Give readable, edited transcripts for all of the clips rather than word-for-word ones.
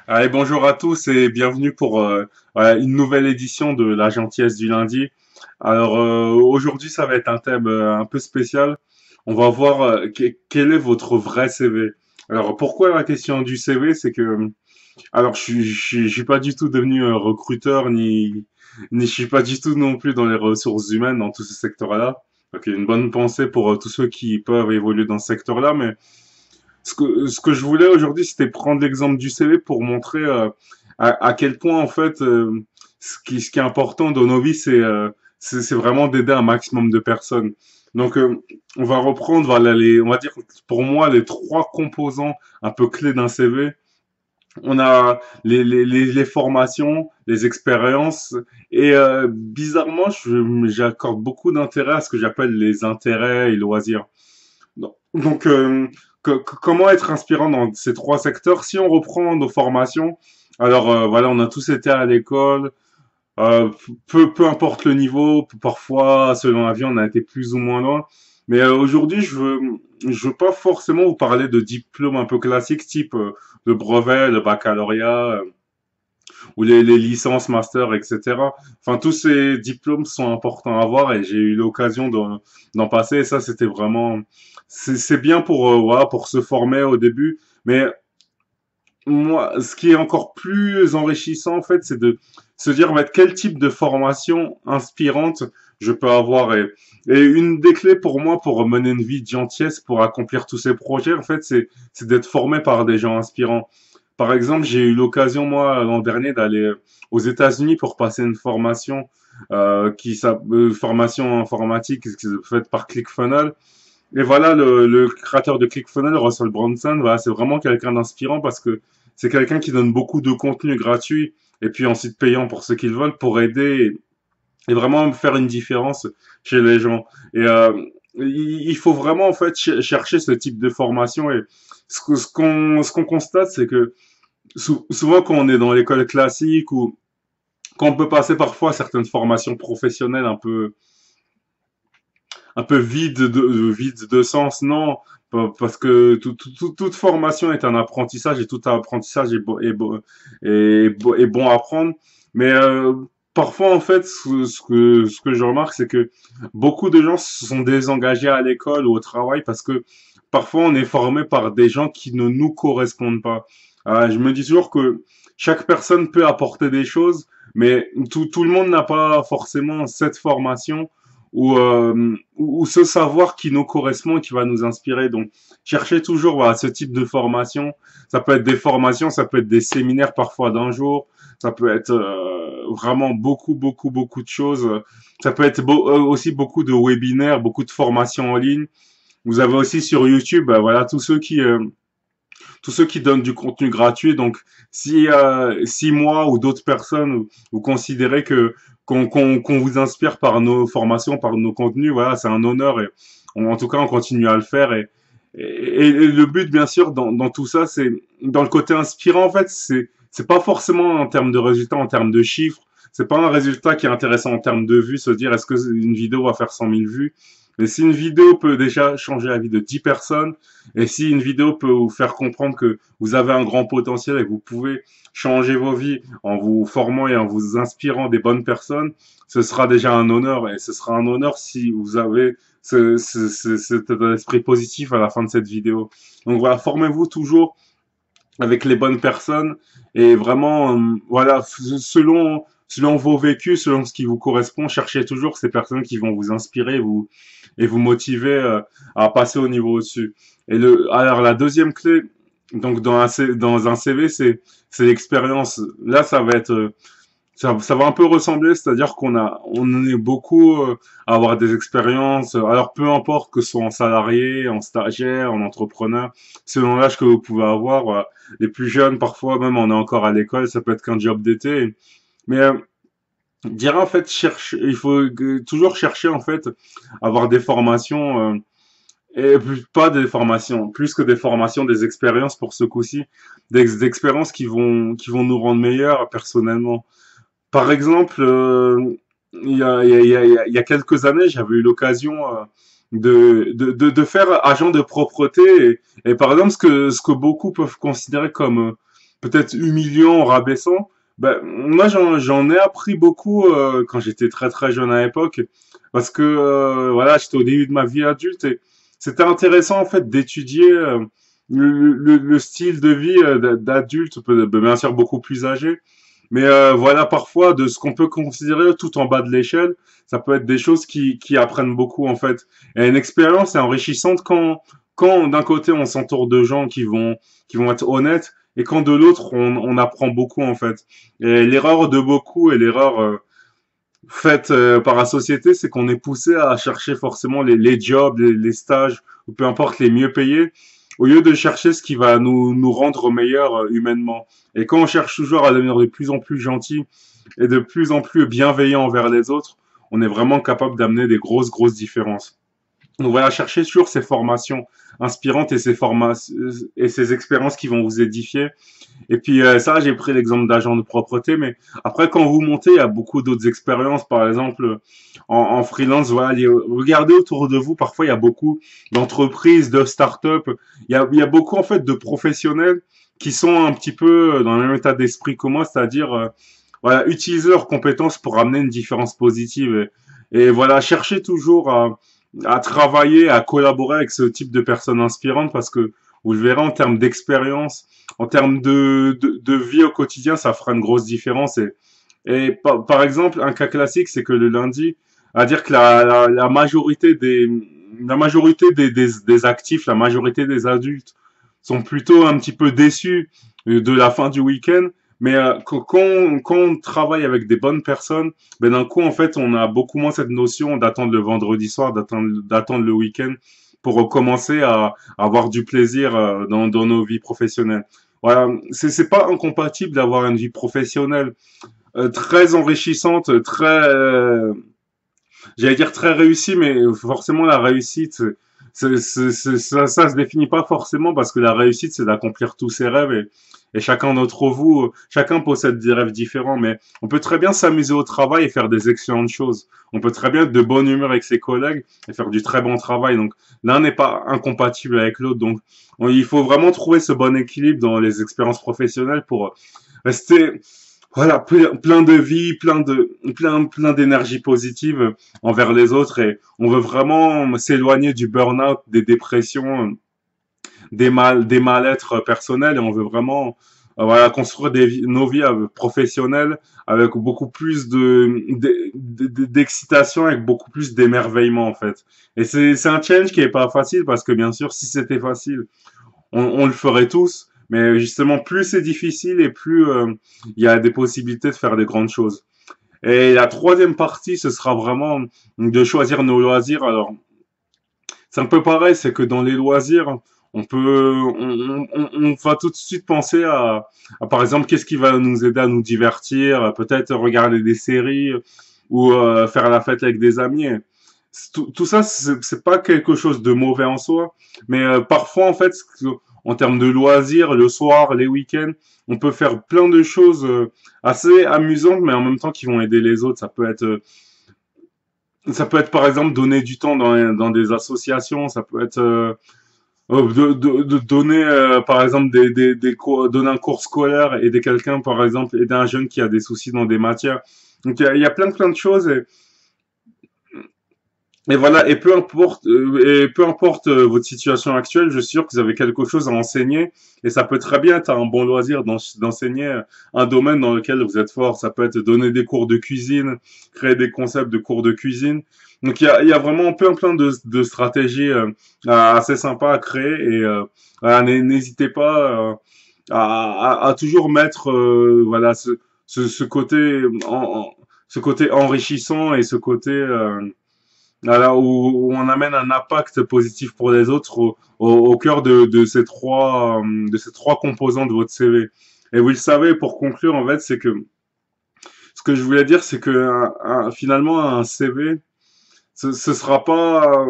Allez, bonjour à tous et bienvenue pour voilà, une nouvelle édition de La gentillesse du lundi. Alors aujourd'hui, ça va être un thème un peu spécial. On va voir quel est votre vrai CV. Alors pourquoi la question du CV, c'est que alors je suis pas du tout devenu recruteur ni je suis pas du tout non plus dans les ressources humaines dans tout ce secteur-là. Donc une bonne pensée pour tous ceux qui peuvent évoluer dans ce secteur-là, mais ce que je voulais aujourd'hui, c'était prendre l'exemple du CV pour montrer à quel point, en fait, ce qui est important dans nos vies, c'est vraiment d'aider un maximum de personnes. Donc, on va reprendre, voilà, on va dire, pour moi, les trois composants un peu clés d'un CV. On a les formations, les expériences, et bizarrement, j'accorde beaucoup d'intérêt à ce que j'appelle les intérêts et loisirs. Donc, comment être inspirant dans ces trois secteurs? Si on reprend nos formations, alors voilà, on a tous été à l'école, peu importe le niveau, parfois selon la vie, on a été plus ou moins loin. Mais aujourd'hui, je veux pas forcément vous parler de diplômes un peu classiques, type le brevet, le baccalauréat, ou les licences, masters, etc. Enfin, tous ces diplômes sont importants à avoir et j'ai eu l'occasion d'en passer. Et ça, c'était vraiment, c'est bien pour voilà, pour se former au début. Mais moi, ce qui est encore plus enrichissant, en fait, c'est de se dire, en fait, quel type de formation inspirante je peux avoir. Et une des clés pour moi, pour mener une vie de gentillesse, pour accomplir tous ces projets, en fait, c'est d'être formé par des gens inspirants. Par exemple, j'ai eu l'occasion, moi, l'an dernier, d'aller aux États-Unis pour passer une formation, formation informatique qui est faite par ClickFunnels. Et voilà, le créateur de ClickFunnels, Russell Brunson, voilà, c'est vraiment quelqu'un d'inspirant parce que c'est quelqu'un qui donne beaucoup de contenu gratuit et puis ensuite payant pour ceux qui le veulent pour aider et vraiment faire une différence chez les gens. Et il faut vraiment en fait chercher ce type de formation et ce qu'on constate, c'est que souvent quand on est dans l'école classique ou quand on peut passer parfois certaines formations professionnelles un peu vide de sens, non, parce que toute formation est un apprentissage et tout apprentissage est bon à apprendre. Mais parfois, en fait, ce que je remarque, c'est que beaucoup de gens se sont désengagés à l'école ou au travail parce que parfois on est formé par des gens qui ne nous correspondent pas. Je me dis toujours que chaque personne peut apporter des choses, mais tout le monde n'a pas forcément cette formation ou ce savoir qui nous correspond et qui va nous inspirer. Donc, cherchez toujours voilà, ce type de formation. Ça peut être des formations, ça peut être des séminaires parfois d'un jour, ça peut être vraiment beaucoup de choses. Ça peut être aussi beaucoup de webinaires, beaucoup de formations en ligne. Vous avez aussi sur YouTube, voilà, tous ceux qui donnent du contenu gratuit. Donc, si moi ou d'autres personnes vous considérez que qu'on vous inspire par nos formations, par nos contenus, voilà, c'est un honneur et en tout cas, on continue à le faire et le but, bien sûr, dans tout ça, c'est dans le côté inspirant, en fait, c'est pas forcément en termes de résultats, en termes de chiffres. C'est pas un résultat qui est intéressant en termes de vues, se dire est-ce que une vidéo va faire 100 000 vues. Mais si une vidéo peut déjà changer la vie de 10 personnes, et si une vidéo peut vous faire comprendre que vous avez un grand potentiel et que vous pouvez changer vos vies en vous formant et en vous inspirant des bonnes personnes, ce sera déjà un honneur. Et ce sera un honneur si vous avez cet esprit positif à la fin de cette vidéo. Donc voilà, formez-vous toujours avec les bonnes personnes et vraiment, voilà, selon vos vécus, selon ce qui vous correspond, cherchez toujours ces personnes qui vont vous inspirer, et vous motiver à passer au niveau au-dessus. Alors la deuxième clé, donc dans un CV, c'est l'expérience. Là, ça va être ça va un peu ressembler, c'est-à-dire on est beaucoup à avoir des expériences. Alors peu importe que ce soit en salarié, en stagiaire, en entrepreneur, selon l'âge que vous pouvez avoir. Les plus jeunes, parfois même, on est encore à l'école, ça peut être qu'un job d'été. Mais dire en fait, il faut toujours chercher en fait à avoir des formations et pas des formations, plus que des formations, des expériences pour ce coup-ci, des expériences qui vont nous rendre meilleurs personnellement. Par exemple, il y a quelques années, j'avais eu l'occasion de faire agent de propreté et par exemple ce que beaucoup peuvent considérer comme peut-être humiliant, rabaissant. Ben, moi, j'en ai appris beaucoup quand j'étais très très jeune à l'époque, parce que voilà, j'étais au début de ma vie adulte et c'était intéressant en fait d'étudier le style de vie d'adulte, bien sûr beaucoup plus âgé, mais voilà, parfois, de ce qu'on peut considérer tout en bas de l'échelle, ça peut être des choses qui apprennent beaucoup, en fait. Et une expérience est enrichissante quand d'un côté, on s'entoure de gens qui vont être honnêtes, et quand de l'autre, on apprend beaucoup, en fait. Et l'erreur de beaucoup, et l'erreur faite par la société, c'est qu'on est poussé à chercher forcément les jobs, les stages, ou peu importe, les mieux payés, au lieu de chercher ce qui va nous rendre meilleurs humainement. Et quand on cherche toujours à devenir de plus en plus gentil et de plus en plus bienveillant envers les autres, on est vraiment capable d'amener des grosses différences. Donc voilà, cherchez toujours ces formations inspirantes et et ces expériences qui vont vous édifier. Et puis ça, j'ai pris l'exemple d'agent de propreté, mais après, quand vous montez, il y a beaucoup d'autres expériences. Par exemple, en freelance, voilà, regardez autour de vous. Parfois, il y a beaucoup d'entreprises, de start-up. Il y a beaucoup en fait de professionnels qui sont un petit peu dans le même état d'esprit que moi, c'est-à-dire voilà, utiliser leurs compétences pour amener une différence positive. Et voilà, cherchez toujours à travailler, à collaborer avec ce type de personnes inspirantes parce que vous le verrez en termes d'expérience, en termes de vie au quotidien, ça fera une grosse différence. Et par exemple, un cas classique, c'est que le lundi, à dire que la majorité des actifs, la majorité des adultes sont plutôt un petit peu déçus de la fin du week-end. Mais quand on travaille avec des bonnes personnes, ben d'un coup, en fait, on a beaucoup moins cette notion d'attendre le vendredi soir, d'attendre le week-end pour recommencer à avoir du plaisir dans nos vies professionnelles. Voilà, c'est pas incompatible d'avoir une vie professionnelle très enrichissante, j'allais dire très réussie, mais forcément la réussite, ça se définit pas forcément parce que la réussite, c'est d'accomplir tous ses rêves et chacun d'entre vous, chacun possède des rêves différents, mais on peut très bien s'amuser au travail et faire des excellentes choses. On peut très bien être de bonne humeur avec ses collègues et faire du très bon travail. Donc l'un n'est pas incompatible avec l'autre. Donc il faut vraiment trouver ce bon équilibre dans les expériences professionnelles pour rester voilà, plein de vie, plein d'énergie positive envers les autres et on veut vraiment s'éloigner du burn-out, des dépressions, des mal-être personnels et on veut vraiment voilà, construire nos vies professionnelles avec beaucoup plus d'excitation, avec beaucoup plus d'émerveillement en fait. Et c'est un challenge qui est pas facile parce que bien sûr, si c'était facile, on le ferait tous. Mais justement, plus c'est difficile et plus il y a des possibilités de faire des grandes choses. Et la troisième partie, ce sera vraiment de choisir nos loisirs. Alors, c'est un peu pareil, c'est que dans les loisirs, on va tout de suite penser par exemple, qu'est-ce qui va nous aider à nous divertir, peut-être regarder des séries ou faire la fête avec des amis. Tout ça, c'est pas quelque chose de mauvais en soi, mais parfois, en fait, en termes de loisirs, le soir, les week-ends, on peut faire plein de choses assez amusantes, mais en même temps qui vont aider les autres. Ça peut être par exemple donner du temps dans des associations, ça peut être de donner par exemple des cours, donner un cours scolaire, aider quelqu'un par exemple, aider un jeune qui a des soucis dans des matières. Donc il y a plein de choses et voilà, et peu importe votre situation actuelle, je suis sûr que vous avez quelque chose à enseigner et ça peut très bien être un bon loisir d'enseigner un domaine dans lequel vous êtes fort. Ça peut être donner des cours de cuisine, créer des concepts de cours de cuisine. Donc il y a vraiment plein de stratégies assez sympas à créer et voilà, n'hésitez pas à toujours mettre voilà ce côté ce côté enrichissant et ce côté voilà, où on amène un impact positif pour les autres au cœur de ces trois composants de votre CV. Et vous le savez, pour conclure, en fait, c'est que ce que je voulais dire, c'est que finalement, un CV, ce sera pas,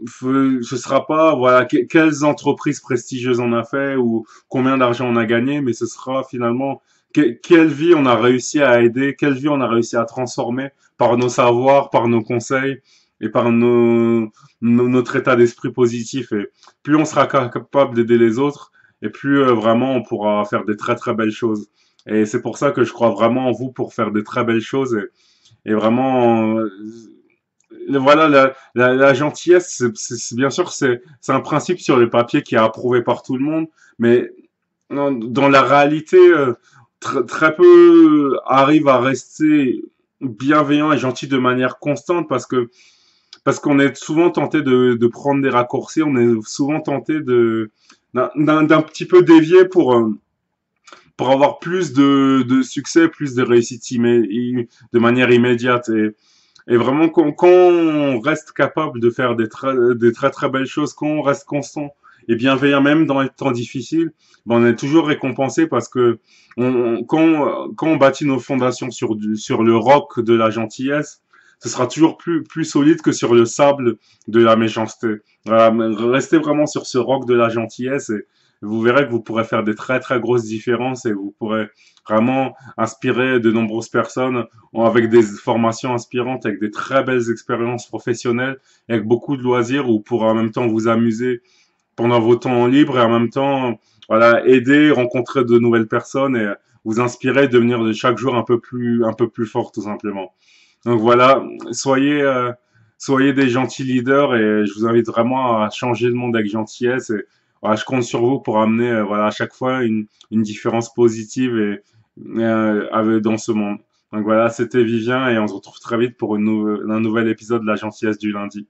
ce sera pas, voilà, quelles entreprises prestigieuses on a fait ou combien d'argent on a gagné, mais ce sera finalement quelle vie on a réussi à aider, quelle vie on a réussi à transformer par nos savoirs, par nos conseils et par notre état d'esprit positif. Et plus on sera capable d'aider les autres, et plus vraiment on pourra faire des très très belles choses. Et c'est pour ça que je crois vraiment en vous pour faire des très belles choses et vraiment voilà la gentillesse, bien sûr c'est un principe sur le papier qui est approuvé par tout le monde, mais dans la réalité, très peu arrivent à rester bienveillants et gentils de manière constante parce qu'on est souvent tenté de prendre des raccourcis, on est souvent tenté d'un petit peu dévier pour avoir plus de succès, plus de réussite de manière immédiate. Et vraiment, quand on reste capable de faire des très très belles choses, quand on reste constant et bienveillant même dans les temps difficiles, ben on est toujours récompensé parce que quand on bâtit nos fondations sur le roc de la gentillesse, ce sera toujours plus solide que sur le sable de la méchanceté. Voilà, mais restez vraiment sur ce roc de la gentillesse et vous verrez que vous pourrez faire des très très grosses différences et vous pourrez vraiment inspirer de nombreuses personnes avec des formations inspirantes, avec des très belles expériences professionnelles, et avec beaucoup de loisirs où vous pourrez en même temps vous amuser pendant vos temps libres et en même temps, voilà, aider, rencontrer de nouvelles personnes et vous inspirer, devenir de chaque jour un peu plus fort, tout simplement. Donc voilà, soyez des gentils leaders et je vous invite vraiment à changer le monde avec gentillesse et voilà, je compte sur vous pour amener, voilà, à chaque fois une différence positive dans ce monde. Donc voilà, c'était Vivien et on se retrouve très vite pour un nouvel épisode de la gentillesse du lundi.